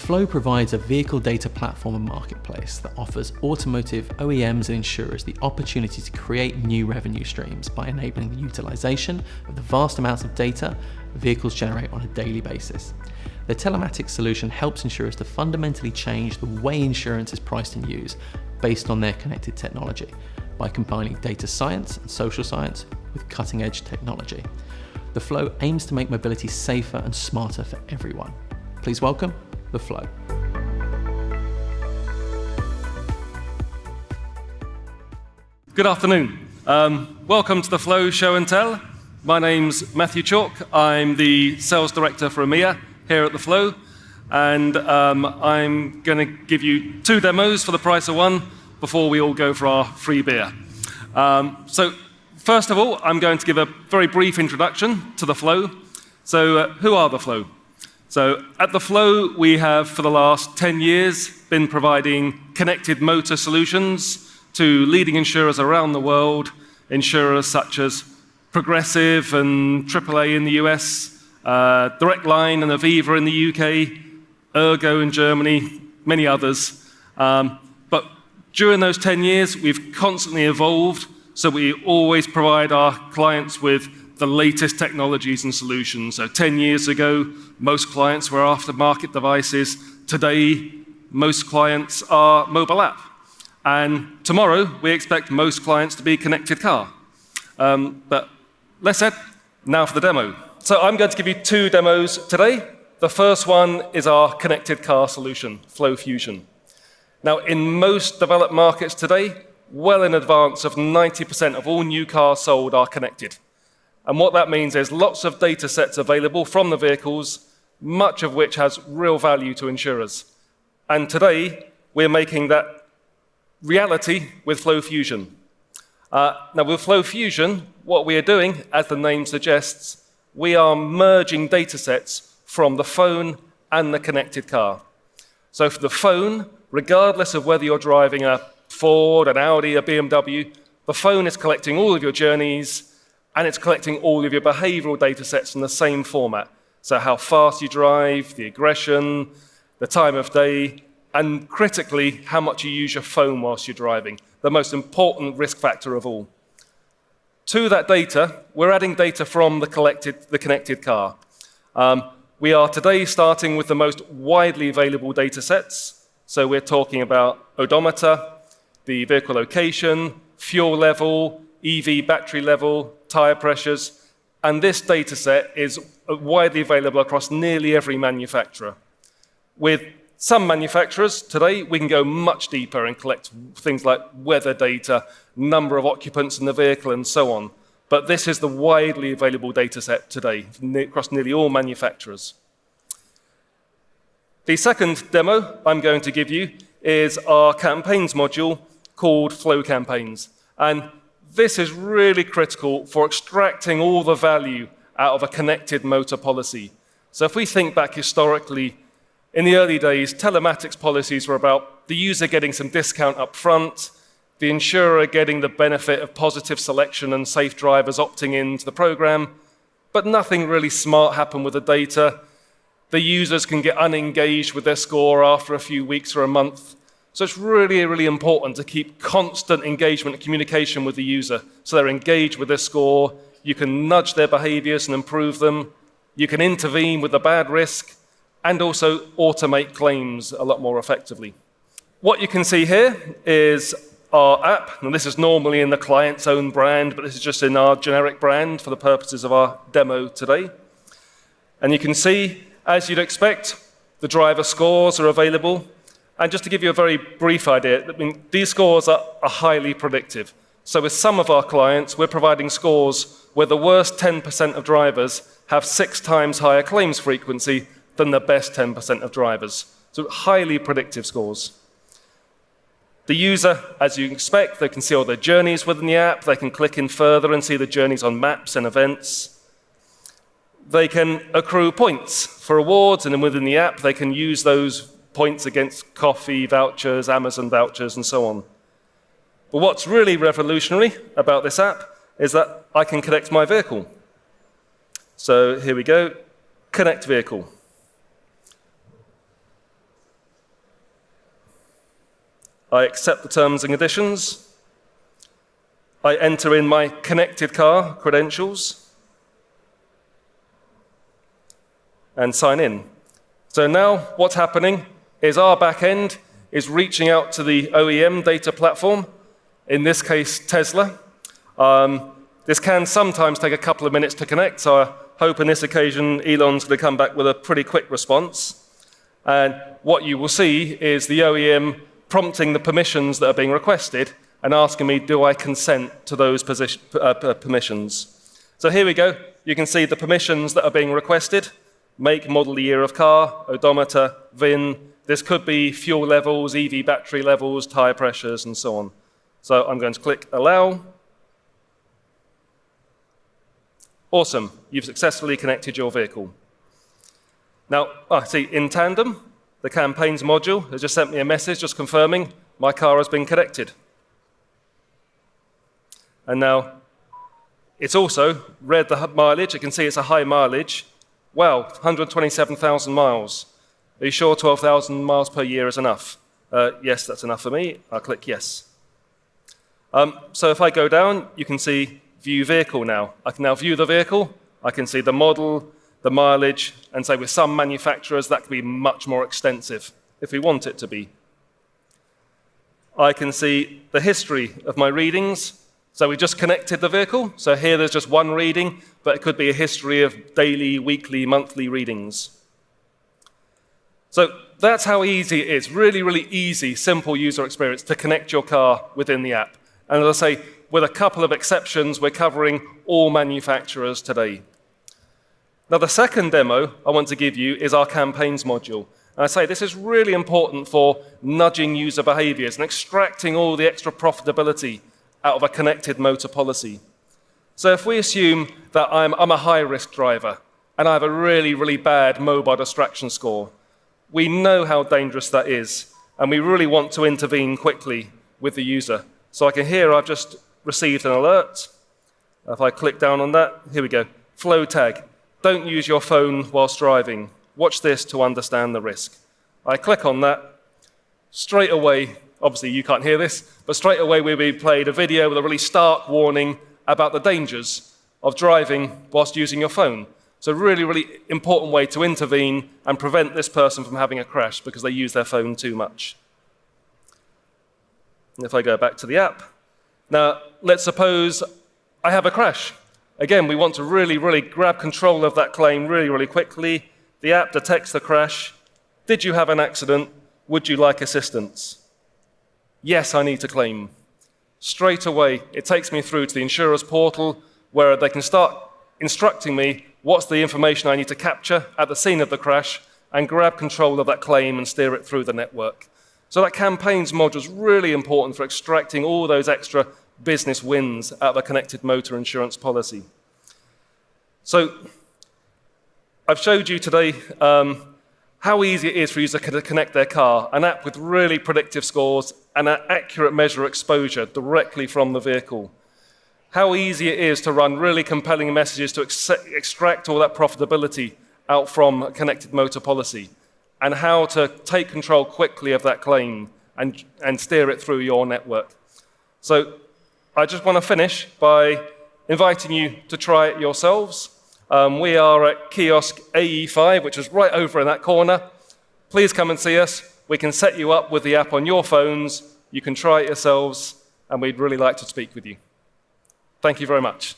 Floow provides a vehicle data platform and marketplace that offers automotive OEMs and insurers the opportunity to create new revenue streams by enabling the utilization of the vast amounts of data vehicles generate on a daily basis. The telematics solution helps insurers to fundamentally change the way insurance is priced and used based on their connected technology by combining data science and social science with cutting-edge technology. The Floow aims to make mobility safer and smarter for everyone. Please welcome the Floow. Good afternoon. Welcome to the Floow Show and Tell. My name's Matthew Chalk. I'm the Sales Director for EMEA here at the Floow, and I'm going to give you 2 demos for the price of 1 before we all go for our free beer. So first of all, I'm going to give a very brief introduction to the Floow. So who are the Floow? So at the Floow, we have for the last 10 years been providing connected motor solutions to leading insurers around the world, insurers such as Progressive and AAA in the US, Direct Line and Aviva in the UK, Ergo in Germany, many others. But during those 10 years, we've constantly evolved, so we always provide our clients with the latest technologies and solutions. So 10 years ago, most clients were aftermarket devices. Today, most clients are mobile app. And tomorrow, we expect most clients to be connected car. But less said, now for the demo. So I'm going to give you 2 demos today. The first one is our connected car solution, Floow Fusion. Now, in most developed markets today, well in advance of 90% of all new cars sold are connected. And what that means is lots of data sets available from the vehicles, much of which has real value to insurers. And today, we're making that reality with Floow Fusion. Now, with Floow Fusion, what we are doing, as the name suggests, we are merging data sets from the phone and the connected car. So for the phone, regardless of whether you're driving a Ford, an Audi, a BMW, the phone is collecting all of your journeys, and it's collecting all of your behavioral data sets in the same format. So how fast you drive, the aggression, the time of day, and critically, how much you use your phone whilst you're driving, the most important risk factor of all. To that data, we're adding data from the connected car. We are today starting with the most widely available data sets. So we're talking about odometer, the vehicle location, fuel level, EV battery level, tire pressures, and this data set is widely available across nearly every manufacturer. With some manufacturers today, we can go much deeper and collect things like weather data, number of occupants in the vehicle, and so on. But this is the widely available data set today across nearly all manufacturers. The second demo I'm going to give you is our campaigns module called Floow Campaigns. And this is really critical for extracting all the value out of a connected motor policy. So if we think back historically, in the early days, telematics policies were about the user getting some discount up front, the insurer getting the benefit of positive selection and safe drivers opting into the program, but nothing really smart happened with the data. The users can get unengaged with their score after a few weeks or a month. So it's really, really important to keep constant engagement and communication with the user so they're engaged with their score. You can nudge their behaviors and improve them. You can intervene with the bad risk and also automate claims a lot more effectively. What you can see here is our app. And this is normally in the client's own brand, but this is just in our generic brand for the purposes of our demo today. And you can see, as you'd expect, the driver scores are available. And just to give you a very brief idea, these scores are highly predictive. So with some of our clients, we're providing scores where the worst 10% of drivers have 6 times higher claims frequency than the best 10% of drivers. So highly predictive scores. The user, as you expect, they can see all their journeys within the app. They can click in further and see the journeys on maps and events. They can accrue points for awards, and then within the app, they can use those points against coffee vouchers, Amazon vouchers, and so on. But what's really revolutionary about this app is that I can connect my vehicle. So here we go, connect vehicle. I accept the terms and conditions. I enter in my connected car credentials and sign in. So now what's happening is our back end is reaching out to the OEM data platform, in this case Tesla. This can sometimes take a couple of minutes to connect, so I hope on this occasion Elon's going to come back with a pretty quick response. And what you will see is the OEM prompting the permissions that are being requested and asking me, do I consent to those permissions? So here we go. You can see the permissions that are being requested: make, model, year of car, odometer, VIN. This could be fuel levels, EV battery levels, tire pressures, and so on. So I'm going to click allow. Awesome, you've successfully connected your vehicle. Now, see, in tandem, the campaigns module has just sent me a message just confirming my car has been connected. And now, it's also read the mileage. You can see it's a high mileage. Wow, 127,000 miles. Are you sure 12,000 miles per year is enough? Yes, that's enough for me. I'll click yes. So if I go down, you can see view vehicle now. I can now view the vehicle. I can see the model, the mileage, and say with some manufacturers that could be much more extensive if we want it to be. I can see the history of my readings. So we just connected the vehicle. So here there's just one reading, but it could be a history of daily, weekly, monthly readings. So that's how easy it is. Really, really easy, simple user experience to connect your car within the app. And as I say, with a couple of exceptions, we're covering all manufacturers today. Now, the second demo I want to give you is our campaigns module. And I say this is really important for nudging user behaviors and extracting all the extra profitability out of a connected motor policy. So if we assume that I'm a high-risk driver and I have a really, really bad mobile distraction score, we know how dangerous that is, and we really want to intervene quickly with the user. So I can hear I've just received an alert. If I click down on that, here we go. Floow tag. Don't use your phone whilst driving. Watch this to understand the risk. I click on that. Straight away, obviously you can't hear this, but straight away we'll be played a video with a really stark warning about the dangers of driving whilst using your phone. So really, really important way to intervene and prevent this person from having a crash because they use their phone too much. And if I go back to the app, now let's suppose I have a crash. Again, we want to really, really grab control of that claim really, really quickly. The app detects the crash. Did you have an accident? Would you like assistance? Yes, I need to claim. Straight away, it takes me through to the insurer's portal where they can start instructing me what's the information I need to capture at the scene of the crash and grab control of that claim and steer it through the network. So that campaigns module is really important for extracting all those extra business wins out of a connected motor insurance policy. So I've showed you today how easy it is for users to connect their car, an app with really predictive scores and an accurate measure of exposure directly from the vehicle. How easy it is to run really compelling messages to extract all that profitability out from a connected motor policy, and how to take control quickly of that claim and steer it through your network. So I just want to finish by inviting you to try it yourselves. We are at kiosk AE5, which is right over in that corner. Please come and see us. We can set you up with the app on your phones. You can try it yourselves, and we'd really like to speak with you. Thank you very much.